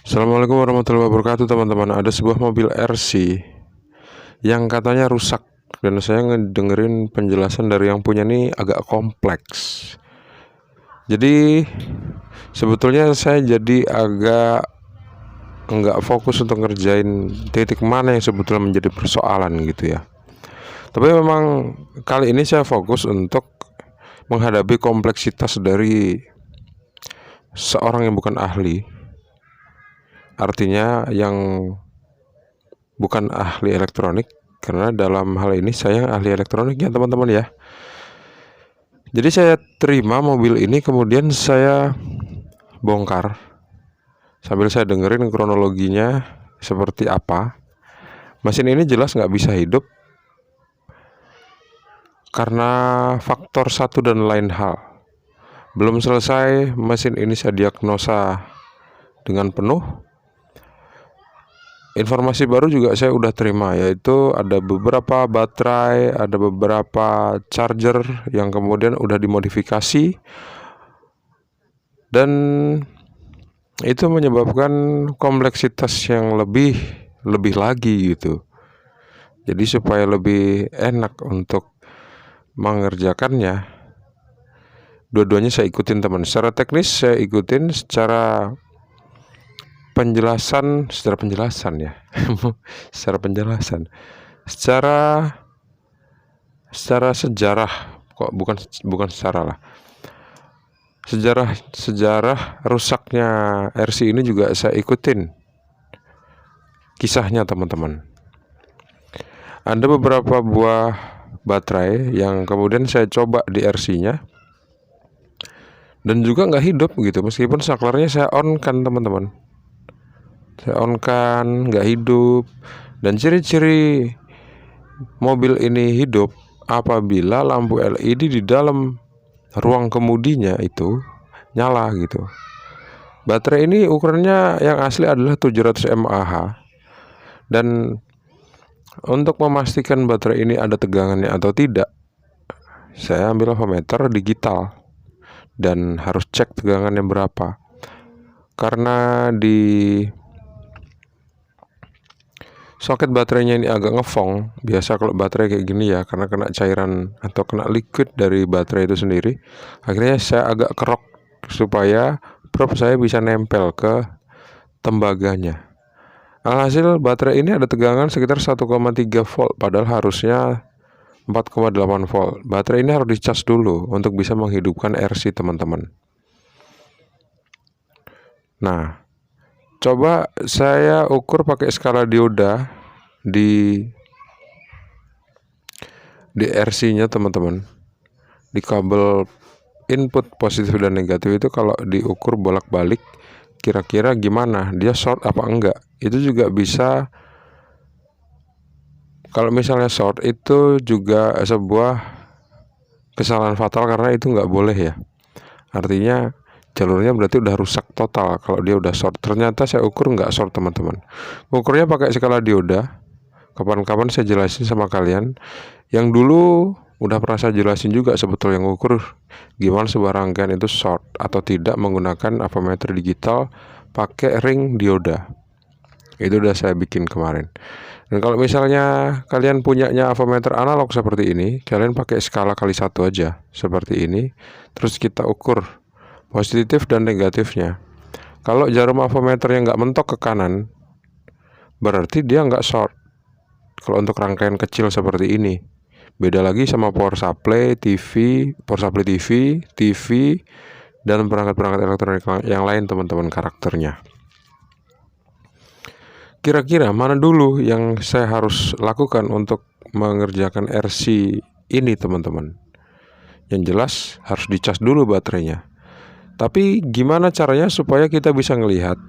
Assalamualaikum warahmatullahi wabarakatuh teman-teman. Ada sebuah mobil RC yang katanya rusak, dan saya ngedengerin penjelasan dari yang punya nih agak kompleks. Jadi sebetulnya saya jadi agak nggak fokus untuk ngerjain titik mana yang sebetulnya menjadi persoalan gitu ya. Tapi memang kali ini saya fokus untuk menghadapi kompleksitas dari seorang yang bukan ahli. Artinya yang bukan ahli elektronik, karena dalam hal ini saya ahli elektronik ya teman-teman ya. Jadi saya terima mobil ini, kemudian saya bongkar sambil saya dengerin kronologinya seperti apa. Mesin ini jelas nggak bisa hidup karena faktor satu dan lain hal. Belum selesai mesin ini saya diagnosa dengan penuh. Informasi baru juga saya udah terima, yaitu ada beberapa baterai, ada beberapa charger yang kemudian udah dimodifikasi, dan itu menyebabkan kompleksitas yang lebih lagi gitu. Jadi supaya lebih enak untuk mengerjakannya, dua-duanya saya ikutin teman. Secara teknis saya ikutin, secara penjelasan ya secara penjelasan, secara sejarah, kok bukan secara lah, sejarah rusaknya RC ini juga saya ikutin kisahnya teman-teman. Ada beberapa buah baterai yang kemudian saya coba di RC-nya dan juga nggak hidup gitu, meskipun saklarnya saya on kan teman-teman. Saya on kan, nggak hidup. Dan ciri-ciri mobil ini hidup apabila lampu LED di dalam ruang kemudinya itu nyala gitu. Baterai ini ukurannya yang asli adalah 700 mAh. Dan untuk memastikan baterai ini ada tegangannya atau tidak, saya ambil avometer digital dan harus cek tegangannya berapa. Karena di soket baterainya ini agak ngefong. Biasa kalau baterai kayak gini ya, karena kena cairan atau kena liquid dari baterai itu sendiri. Akhirnya saya agak kerok supaya probe saya bisa nempel ke tembaganya. Alhasil baterai ini ada tegangan sekitar 1,3 volt, padahal harusnya 4,8 volt. Baterai ini harus dicas dulu untuk bisa menghidupkan RC teman-teman. Nah, coba saya ukur pakai skala dioda di RC-nya teman-teman. Di kabel input positif dan negatif itu kalau diukur bolak-balik kira-kira gimana, dia short apa enggak. Itu juga bisa, kalau misalnya short itu juga sebuah kesalahan fatal, karena itu nggak boleh ya. Artinya jalurnya berarti udah rusak total kalau dia udah short. Ternyata saya ukur nggak short teman-teman. Ukurnya pakai skala dioda. Kapan-kapan saya jelasin sama kalian. Yang dulu udah pernah saya jelasin juga sebetulnya, yang ukur gimana sebuah rangkaian itu short atau tidak menggunakan avometer digital pakai ring dioda. Itu udah saya bikin kemarin. Dan kalau misalnya kalian punyanya avometer analog seperti ini, kalian pakai skala kali 1 aja seperti ini. Terus kita ukur positif dan negatifnya. Kalau jarum avometer yang nggak mentok ke kanan, berarti dia nggak short. Kalau untuk rangkaian kecil seperti ini, beda lagi sama power supply TV, dan perangkat-perangkat elektronik yang lain teman-teman karakternya. Kira-kira mana dulu yang saya harus lakukan untuk mengerjakan RC ini teman-teman? Yang jelas harus dicas dulu baterainya. Tapi gimana caranya supaya kita bisa ngelihat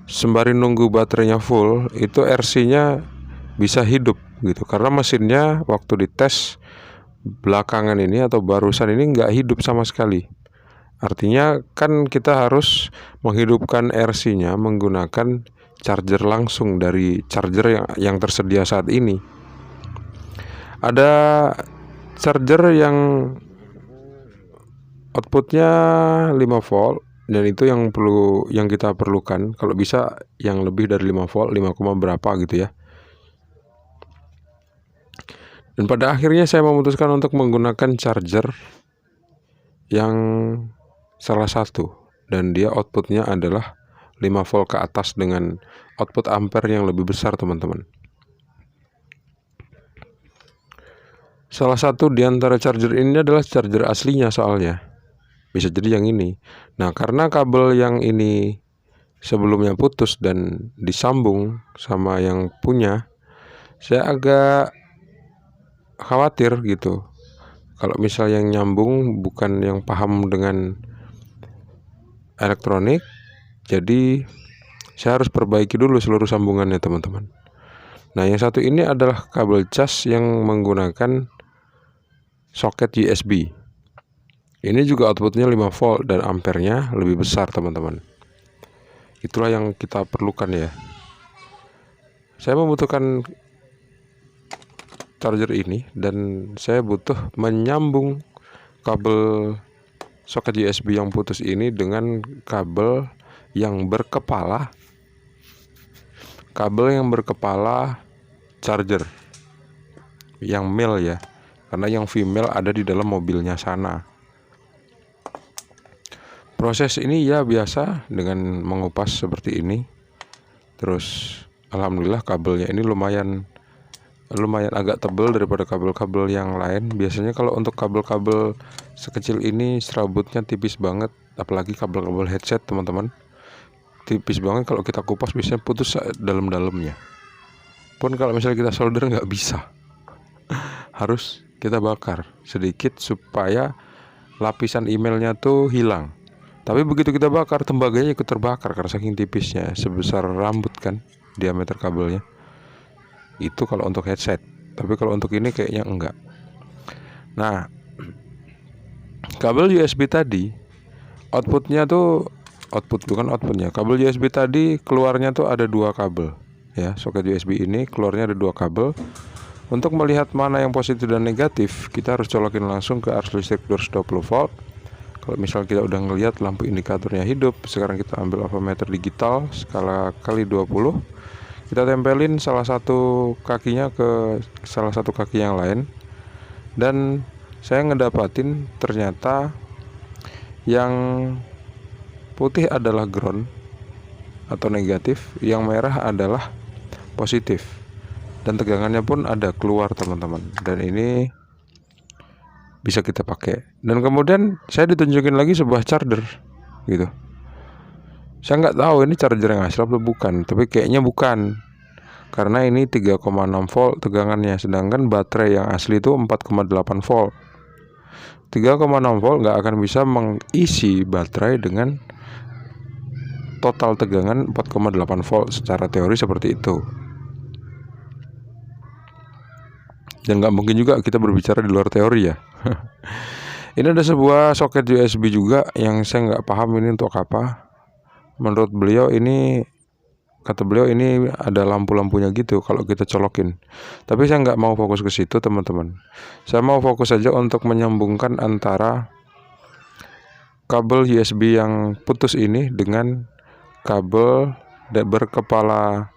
sembari nunggu baterainya full, itu RC-nya bisa hidup gitu. Karena mesinnya waktu dites belakangan ini atau barusan ini nggak hidup sama sekali. Artinya kan kita harus menghidupkan RC-nya menggunakan charger langsung dari charger yang tersedia saat ini. Ada charger yang outputnya 5 volt Dan itu yang kita perlukan. Kalau bisa yang lebih dari 5 volt, 5, berapa gitu ya. Dan pada akhirnya saya memutuskan untuk menggunakan charger yang salah satu, dan dia outputnya adalah 5 volt ke atas dengan output ampere yang lebih besar, teman-teman. Salah satu di antara charger ini adalah charger aslinya soalnya. Bisa jadi yang ini. Nah, karena kabel yang ini sebelumnya putus dan disambung sama yang punya, saya agak khawatir gitu. Kalau misal yang nyambung bukan yang paham dengan elektronik, jadi saya harus perbaiki dulu seluruh sambungannya, teman-teman. Nah, yang satu ini adalah kabel cas yang menggunakan soket USB. Ini juga outputnya 5 volt dan ampernya lebih besar, teman-teman. Itulah yang kita perlukan ya. Saya membutuhkan charger ini dan saya butuh menyambung kabel soket USB yang putus ini dengan kabel yang berkepala charger yang male ya, karena yang female ada di dalam mobilnya sana. Proses ini ya biasa dengan mengupas seperti ini. Terus alhamdulillah kabelnya ini lumayan agak tebal daripada kabel-kabel yang lain. Biasanya kalau untuk kabel-kabel sekecil ini serabutnya tipis banget, apalagi kabel-kabel headset, teman-teman. Tipis banget, kalau kita kupas biasanya putus dalam-dalamnya. Pun kalau misalnya kita solder nggak bisa. Harus kita bakar sedikit supaya lapisan emailnya tuh hilang. Tapi begitu kita bakar, tembaganya ikut terbakar karena saking tipisnya, sebesar rambut kan diameter kabelnya. Itu kalau untuk headset. Tapi kalau untuk ini kayaknya enggak. Nah, kabel USB tadi kabel USB tadi keluarnya tuh ada 2 kabel ya. Soket USB ini keluarnya ada 2 kabel. Untuk melihat mana yang positif dan negatif, kita harus colokin langsung ke arus listrik 220 volt. Kalau misal kita udah ngelihat lampu indikatornya hidup, sekarang kita ambil ampermeter digital skala kali 20. Kita tempelin salah satu kakinya ke salah satu kaki yang lain. Dan saya ngedapatin ternyata yang putih adalah ground atau negatif, yang merah adalah positif. Dan tegangannya pun ada keluar, teman-teman. Dan ini bisa kita pakai. Dan kemudian saya ditunjukin lagi sebuah charger gitu. Saya nggak tahu ini charger yang asli atau bukan, tapi kayaknya bukan, karena ini 3,6 volt tegangannya, sedangkan baterai yang asli itu 4,8 volt. 3,6 volt nggak akan bisa mengisi baterai dengan total tegangan 4,8 volt secara teori seperti itu. Dan nggak mungkin juga kita berbicara di luar teori ya. Ini ada sebuah soket USB juga yang saya nggak paham ini untuk apa. Menurut beliau ini, kata beliau ini ada lampu-lampunya gitu kalau kita colokin. Tapi saya nggak mau fokus ke situ, teman-teman. Saya mau fokus saja untuk menyambungkan antara kabel USB yang putus ini dengan kabel berkepala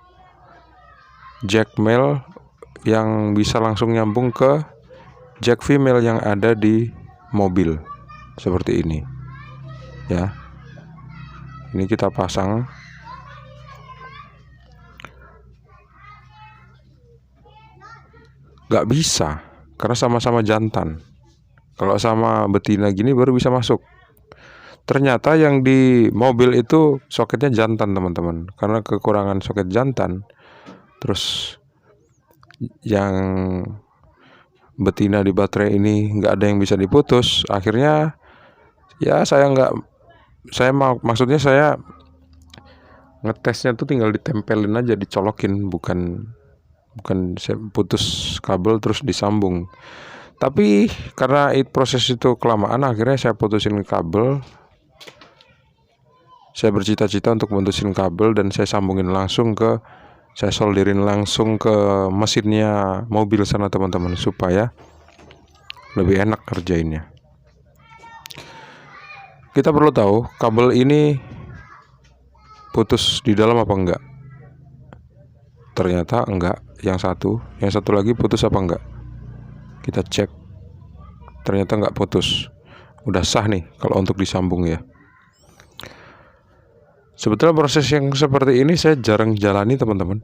jack male yang bisa langsung nyambung ke jack female yang ada di mobil seperti ini ya. Ini kita pasang. Gak bisa karena sama-sama jantan. Kalau sama betina gini baru bisa masuk. Ternyata yang di mobil itu soketnya jantan, teman-teman. Karena kekurangan soket jantan, terus yang betina di baterai ini nggak ada yang bisa diputus. Akhirnya ya maksudnya saya ngetesnya tuh tinggal ditempelin aja, dicolokin, bukan saya putus kabel terus disambung. Tapi karena proses itu kelamaan, akhirnya saya putusin kabel. Saya bercita-cita untuk putusin kabel dan saya solderin langsung ke mesinnya mobil sana, teman-teman, supaya lebih enak kerjainnya. kita perlu tahu kabel ini putus di dalam apa enggak. Ternyata enggak. Yang satu lagi putus apa enggak. Kita cek, ternyata enggak putus. Udah sah nih kalau untuk disambung ya. Sebetulnya proses yang seperti ini saya jarang jalani teman-teman.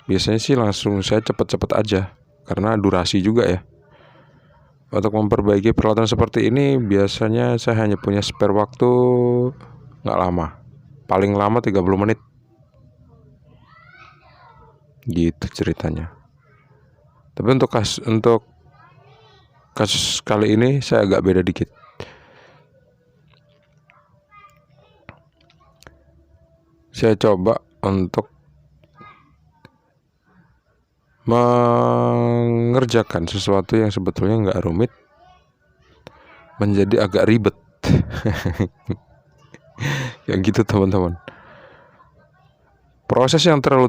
Biasanya sih langsung saya cepet-cepet aja, karena durasi juga ya. Untuk memperbaiki peralatan seperti ini biasanya saya hanya punya spare waktu nggak lama, paling lama 30 menit. Gitu ceritanya. Tapi untuk kasus kali ini saya agak beda dikit. Saya coba untuk mengerjakan sesuatu yang sebetulnya nggak rumit menjadi agak ribet. Kayak gitu teman-teman. Proses yang terlalu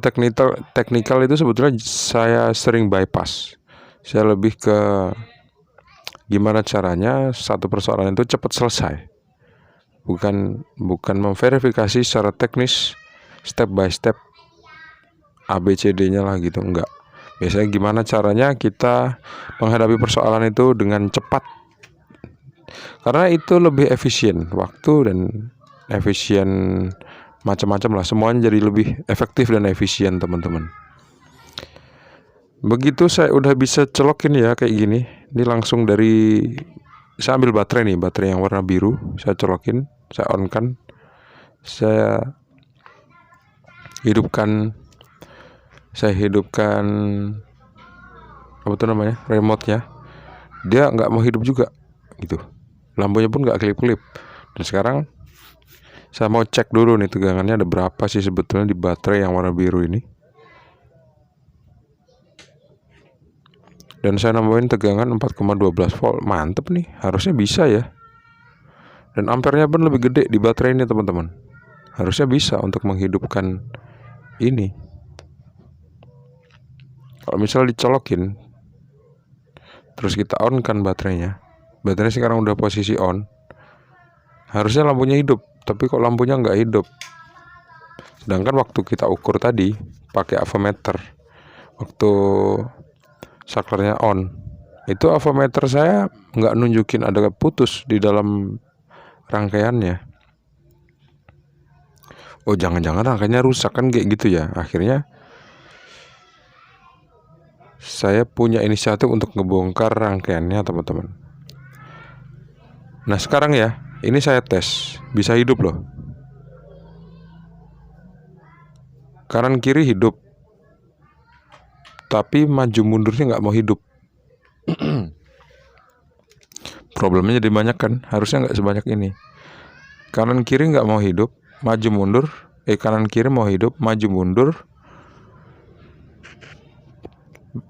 teknikal itu sebetulnya saya sering bypass. Saya lebih ke gimana caranya satu persoalan itu cepat selesai. Bukan memverifikasi secara teknis step by step ABCD-nya lah gitu, enggak. Biasanya gimana caranya kita menghadapi persoalan itu dengan cepat. Karena itu lebih efisien waktu dan efisien macam-macam lah, semuanya jadi lebih efektif dan efisien teman-teman. Begitu saya udah bisa colokin ya kayak gini. Ini langsung dari, saya ambil baterai nih, baterai yang warna biru, saya colokin, saya on kan, saya hidupkan apa tuh namanya, remote-nya. Dia nggak mau hidup juga gitu, lampunya pun nggak kelip-kelip. Dan sekarang saya mau cek dulu nih tegangannya ada berapa sih sebetulnya di baterai yang warna biru ini. Dan saya nambahin tegangan 4,12 volt. Mantep nih, harusnya bisa ya. Dan ampernya pun lebih gede di baterai ini teman-teman. Harusnya bisa untuk menghidupkan ini. Kalau misalnya dicolokin, terus kita on kan baterainya. Baterai sekarang udah posisi on. Harusnya lampunya hidup, tapi kok lampunya nggak hidup. Sedangkan waktu kita ukur tadi pakai avometer, waktu saklarnya on, itu avometer saya nggak nunjukin ada putus di dalam rangkaiannya. Oh jangan-jangan rangkaiannya rusak kan kayak gitu ya. Akhirnya saya punya inisiatif untuk ngebongkar rangkaiannya teman-teman. Nah sekarang ya, ini saya tes, bisa hidup loh. Kanan kiri hidup, tapi maju mundurnya nggak mau hidup. Problemnya jadi banyak kan, harusnya nggak sebanyak ini. Kanan kiri nggak mau hidup, maju mundur. Kanan kiri mau hidup, maju mundur.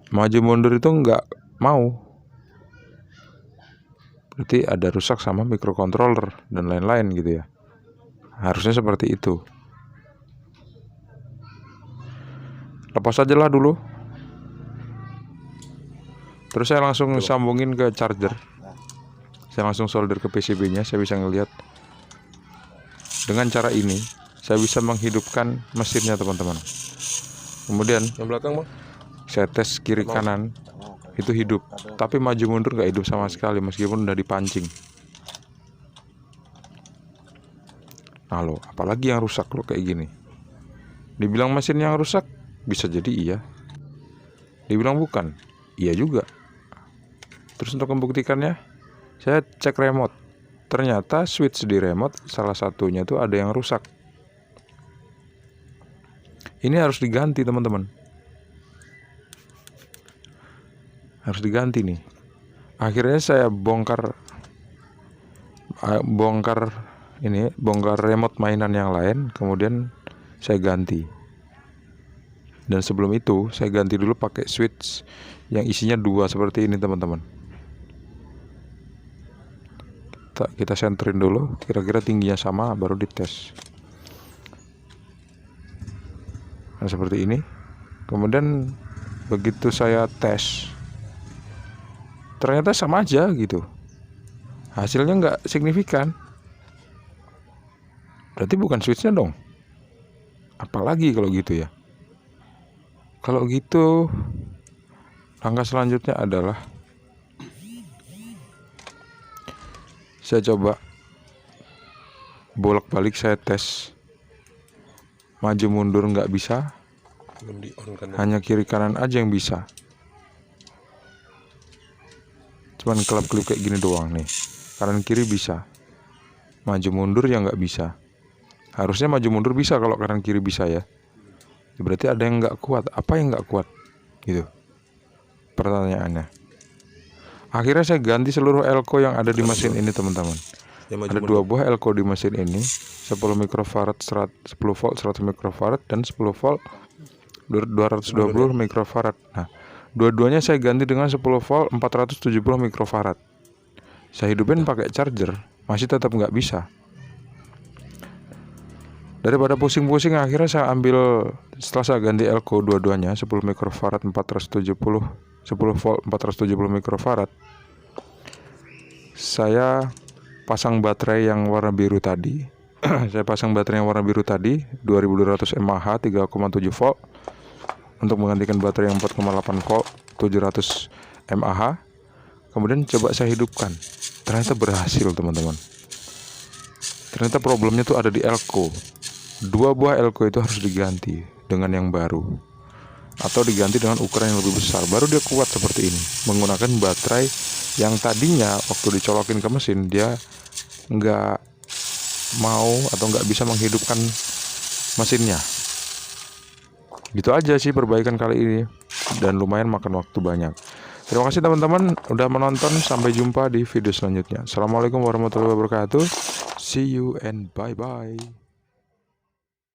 Maju mundur itu nggak mau. Berarti ada rusak sama microcontroller dan lain-lain gitu ya. Harusnya seperti itu. Lepas aja lah dulu. Terus saya langsung sambungin ke charger. Saya langsung solder ke PCB-nya. Saya bisa ngelihat dengan cara ini saya bisa menghidupkan mesinnya teman-teman. Kemudian yang belakang Bang, saya tes kiri kanan, itu hidup. Tapi maju mundur nggak hidup sama sekali meskipun udah dipancing. Nah lo, apalagi yang rusak lo kayak gini. Dibilang mesin yang rusak, bisa jadi iya. Dibilang bukan, iya juga. Terus untuk membuktikannya, saya cek remote. Ternyata switch di remote salah satunya tuh ada yang rusak. Ini harus diganti teman-teman. Harus diganti nih. Akhirnya saya bongkar remote mainan yang lain, kemudian saya ganti. Dan sebelum itu saya ganti dulu pakai switch yang isinya 2 seperti ini teman-teman. Kita senterin dulu, kira-kira tingginya sama, baru dites. Nah seperti ini. Kemudian begitu saya tes, ternyata sama aja gitu. Hasilnya nggak signifikan. Berarti bukan switchnya dong. Apalagi kalau gitu ya. Kalau gitu langkah selanjutnya adalah saya coba bolak-balik, saya tes. Maju mundur nggak bisa, hanya kiri kanan aja yang bisa. Cuman kelap-kelip kayak gini doang nih. Kanan kiri bisa, maju mundur ya nggak bisa. Harusnya maju mundur bisa kalau kanan kiri bisa ya. Berarti ada yang nggak kuat. Apa yang nggak kuat gitu pertanyaannya. Akhirnya saya ganti seluruh elko yang ada di mesin ini teman-teman. Ada 2 buah elko di mesin ini, 10 mikrofarad 10 volt 100 mikrofarad dan 10 volt 220 mikrofarad. Nah, dua-duanya saya ganti dengan 10 volt 470 mikrofarad. Saya hidupin pakai charger, masih tetap nggak bisa. Daripada pusing-pusing, akhirnya saya ambil, setelah saya ganti elko dua-duanya 10 mikrofarad 470 10 volt 470 mikrofarad, saya pasang baterai yang warna biru tadi. Saya pasang baterai yang warna biru tadi 2200 mAh 3,7 volt untuk menggantikan baterai yang 4,8 volt 700 mAh. Kemudian coba saya hidupkan. Ternyata berhasil teman-teman. Ternyata problemnya tuh ada di elko. 2 buah elko itu harus diganti dengan yang baru, atau diganti dengan ukuran yang lebih besar, baru dia kuat seperti ini. Menggunakan baterai yang tadinya waktu dicolokin ke mesin dia nggak mau atau nggak bisa menghidupkan mesinnya. Gitu aja sih perbaikan kali ini, dan lumayan makan waktu banyak. Terima kasih teman-teman udah menonton. Sampai jumpa di video selanjutnya. Assalamualaikum warahmatullahi wabarakatuh. See you and bye-bye.